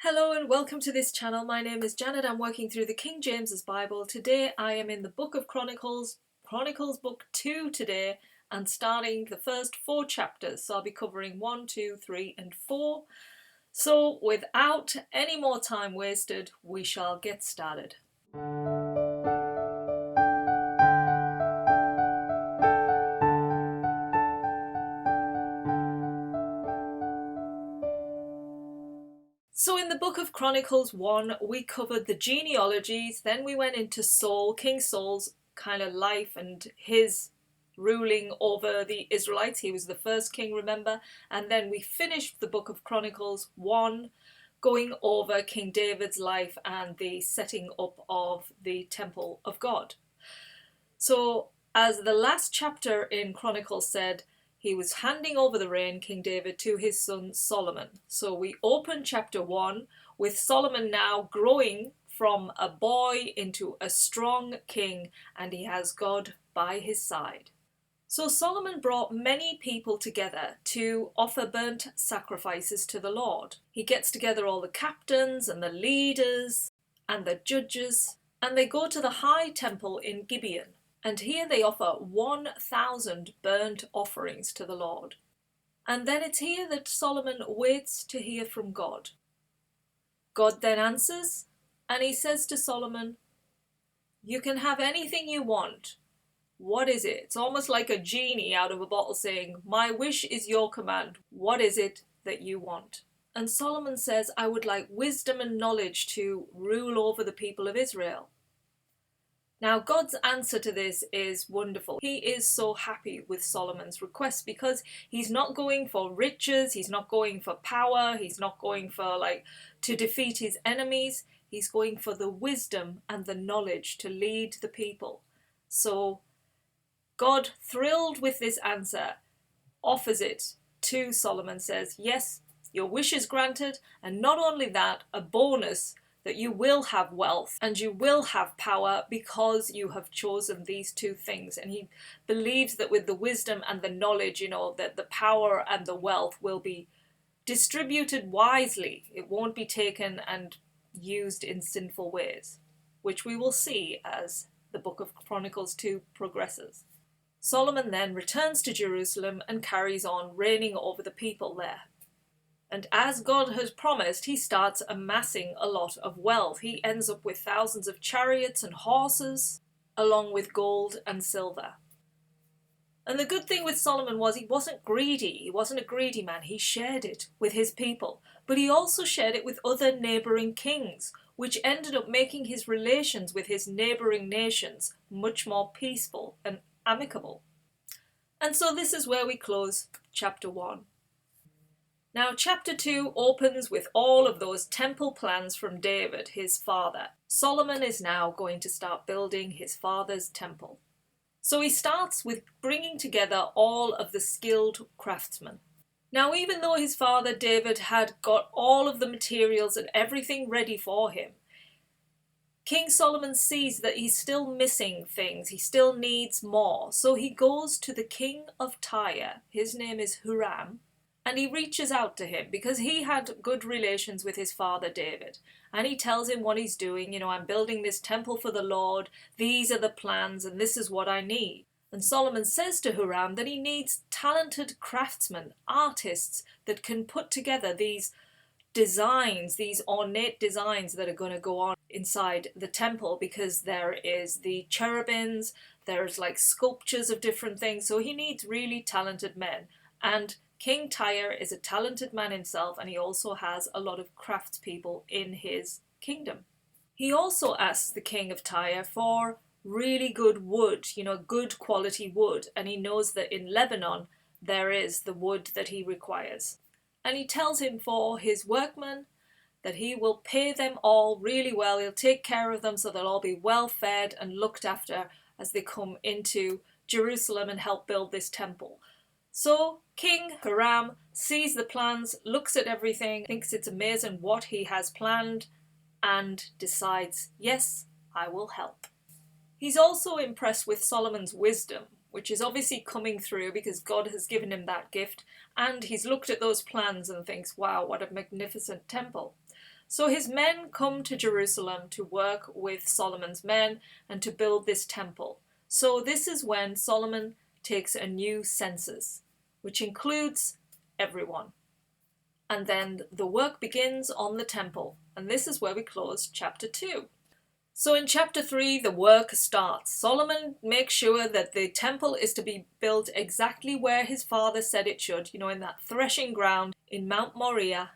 Hello and welcome to this channel. My name is Janet. I'm working through the King James's Bible. Today I am in the book of Chronicles, book 2 today, and starting the first 4 chapters. So I'll be covering 1, 2, 3 and 4. So without any more time wasted, we shall get started. So in the book of Chronicles 1, we covered the genealogies, then we went into Saul, King Saul's kind of life and his ruling over the Israelites. He was the first king, remember? And then we finished the book of Chronicles 1, going over King David's life and the setting up of the temple of God. So as the last chapter in Chronicles said, he was handing over the reign, King David, to his son Solomon. So we open chapter 1 with Solomon now growing from a boy into a strong king, and he has God by his side. So Solomon brought many people together to offer burnt sacrifices to the Lord. He gets together all the captains and the leaders and the judges, and they go to the high temple in Gibeon. And here they offer 1,000 burnt offerings to the Lord. And then it's here that Solomon waits to hear from God. God then answers, and he says to Solomon, "You can have anything you want. What is it?" It's almost like a genie out of a bottle saying, "My wish is your command. What is it that you want?" And Solomon says, "I would like wisdom and knowledge to rule over the people of Israel." Now, God's answer to this is wonderful. He is so happy with Solomon's request because he's not going for riches, he's not going for power, he's not going for to defeat his enemies. He's going for the wisdom and the knowledge to lead the people. So God, thrilled with this answer, offers it to Solomon, says, "Yes, your wish is granted, and not only that, a bonus that you will have wealth and you will have power because you have chosen these two things." And he believes that with the wisdom and the knowledge, that the power and the wealth will be distributed wisely. It won't be taken and used in sinful ways, which we will see as the book of Chronicles 2 progresses. Solomon then returns to Jerusalem and carries on reigning over the people there. And as God has promised, he starts amassing a lot of wealth. He ends up with thousands of chariots and horses, along with gold and silver. And the good thing with Solomon was he wasn't greedy. He wasn't a greedy man. He shared it with his people. But he also shared it with other neighbouring kings, which ended up making his relations with his neighbouring nations much more peaceful and amicable. And so this is where we close chapter 1. Now, chapter 2 opens with all of those temple plans from David, his father. Solomon is now going to start building his father's temple. So he starts with bringing together all of the skilled craftsmen. Now, even though his father David had got all of the materials and everything ready for him, King Solomon sees that he's still missing things. He still needs more. So he goes to the king of Tyre. His name is Huram. And he reaches out to him because he had good relations with his father David. And he tells him what he's doing. I'm building this temple for the Lord. These are the plans and this is what I need. And Solomon says to Huram that he needs talented craftsmen, artists that can put together these designs, these ornate designs that are going to go on inside the temple, because there is the cherubims, there's sculptures of different things. So he needs really talented men. And King Tyre is a talented man himself, and he also has a lot of craftspeople in his kingdom. He also asks the king of Tyre for really good wood, good quality wood, and he knows that in Lebanon there is the wood that he requires. And he tells him for his workmen that he will pay them all really well. He'll take care of them so they'll all be well fed and looked after as they come into Jerusalem and help build this temple. So King Hiram sees the plans, looks at everything, thinks it's amazing what he has planned, and decides, yes, I will help. He's also impressed with Solomon's wisdom, which is obviously coming through because God has given him that gift, and he's looked at those plans and thinks, wow, what a magnificent temple. So his men come to Jerusalem to work with Solomon's men and to build this temple. So this is when Solomon takes a new census, which includes everyone. And then the work begins on the temple. And this is where we close chapter 2. So in chapter 3, the work starts. Solomon makes sure that the temple is to be built exactly where his father said it should, in that threshing ground in Mount Moriah,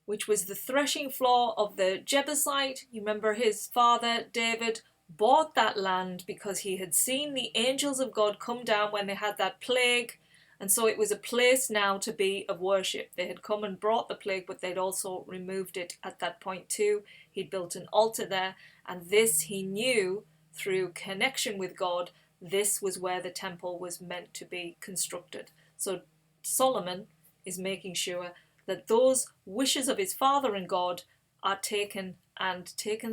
which was the threshing floor of the Jebusite. You remember his father, David, bought that land because he had seen the angels of God come down when they had that plague. And so it was a place now to be of worship. They had come and brought the plague, but they'd also removed it at that point too. He'd built an altar there. And this he knew through connection with God, this was where the temple was meant to be constructed. So Solomon is making sure that those wishes of his father and God are taken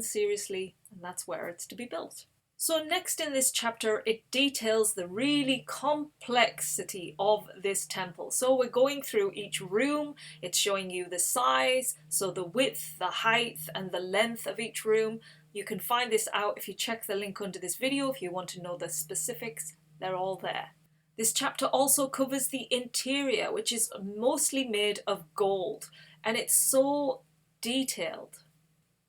seriously, and that's where it's to be built. So next in this chapter, it details the really complexity of this temple. So we're going through each room, it's showing you the size, so the width, the height, and the length of each room. You can find this out if you check the link under this video if you want to know the specifics. They're all there. This chapter also covers the interior, which is mostly made of gold, and it's so detailed.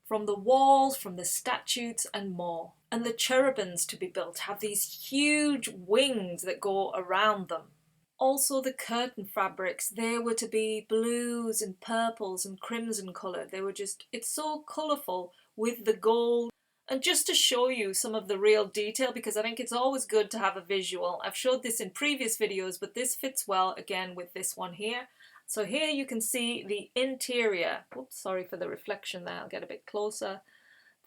From the walls, from the statues, and more. And the cherubims to be built have these huge wings that go around them. Also the curtain fabrics, they were to be blues and purples and crimson colour. It's so colourful with the gold. And just to show you some of the real detail, because I think it's always good to have a visual. I've showed this in previous videos, but this fits well again with this one here. So here you can see the interior. Oops, sorry for the reflection there. I'll get a bit closer.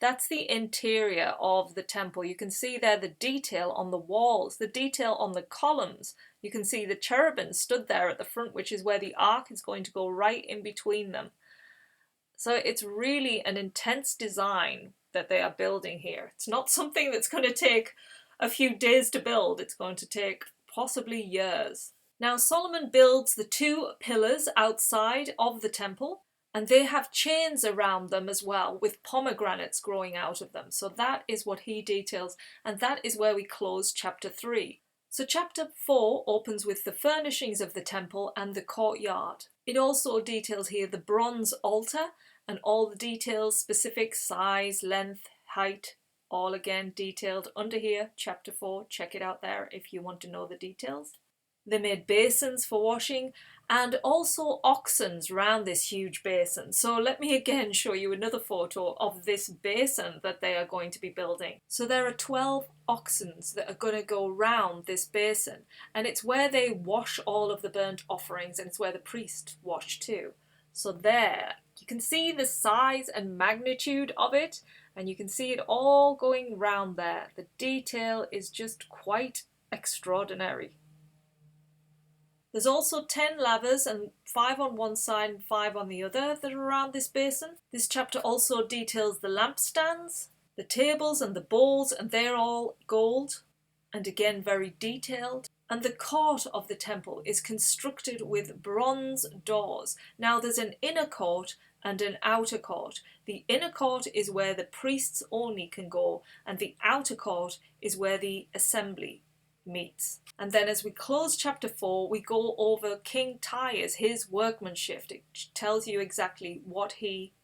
That's the interior of the temple. You can see there the detail on the walls, the detail on the columns. You can see the cherubim stood there at the front, which is where the ark is going to go right in between them. So it's really an intense design that they are building here. It's not something that's going to take a few days to build. It's going to take possibly years. Now Solomon builds the 2 pillars outside of the temple, and they have chains around them as well with pomegranates growing out of them. So that is what he details, and that is where we close chapter 3. So chapter 4 opens with the furnishings of the temple and the courtyard. It also details here the bronze altar and all the details, specific size, length, height, all again detailed under here, chapter 4. Check it out there if you want to know the details. They made basins for washing and also oxens around this huge basin. So let me again show you another photo of this basin that they are going to be building. So there are 12 oxens that are going to go round this basin, and it's where they wash all of the burnt offerings, and it's where the priests wash too. So there, you can see the size and magnitude of it, and you can see it all going round there. The detail is just quite extraordinary. There's also 10 lavers, and 5 on one side and 5 on the other, that are around this basin. This chapter also details the lampstands, the tables and the bowls, and they're all gold, and again very detailed. And the court of the temple is constructed with bronze doors. Now there's an inner court and an outer court. The inner court is where the priests only can go, and the outer court is where the assembly meets. And then as we close chapter 4, we go over King Tyre's, his workmanship. It tells you exactly what he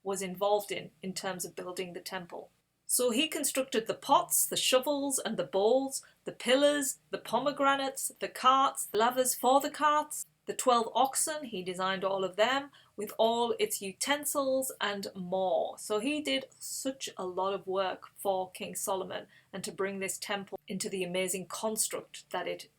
was involved in terms of building the temple. So he constructed the pots, the shovels and the bowls, the pillars, the pomegranates, the carts, the lavers for the carts, the 12 oxen, he designed all of them with all its utensils and more. So he did such a lot of work for King Solomon and to bring this temple into the amazing construct that it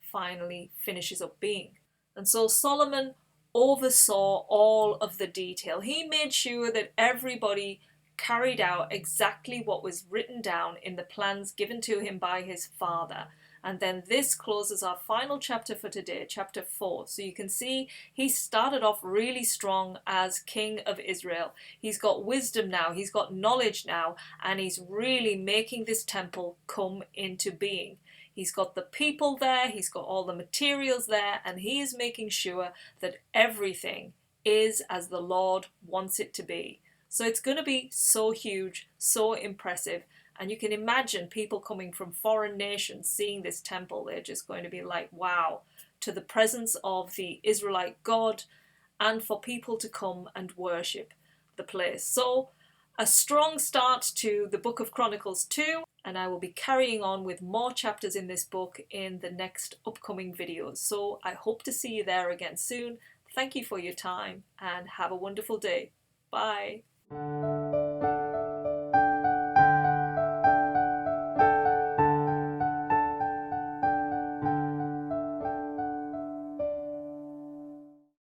finally finishes up being. And so Solomon oversaw all of the detail. He made sure that everybody carried out exactly what was written down in the plans given to him by his father. And then this closes our final chapter for today, chapter 4. So you can see he started off really strong as king of Israel. He's got wisdom now, he's got knowledge now, and he's really making this temple come into being. He's got the people there, he's got all the materials there, and he is making sure that everything is as the Lord wants it to be. So it's going to be so huge, so impressive. And you can imagine people coming from foreign nations seeing this temple. They're just going to be like, wow, to the presence of the Israelite God, and for people to come and worship the place. So a strong start to the book of Chronicles 2, and I will be carrying on with more chapters in this book in the next upcoming videos. So I hope to see you there again soon. Thank you for your time and have a wonderful day. Bye.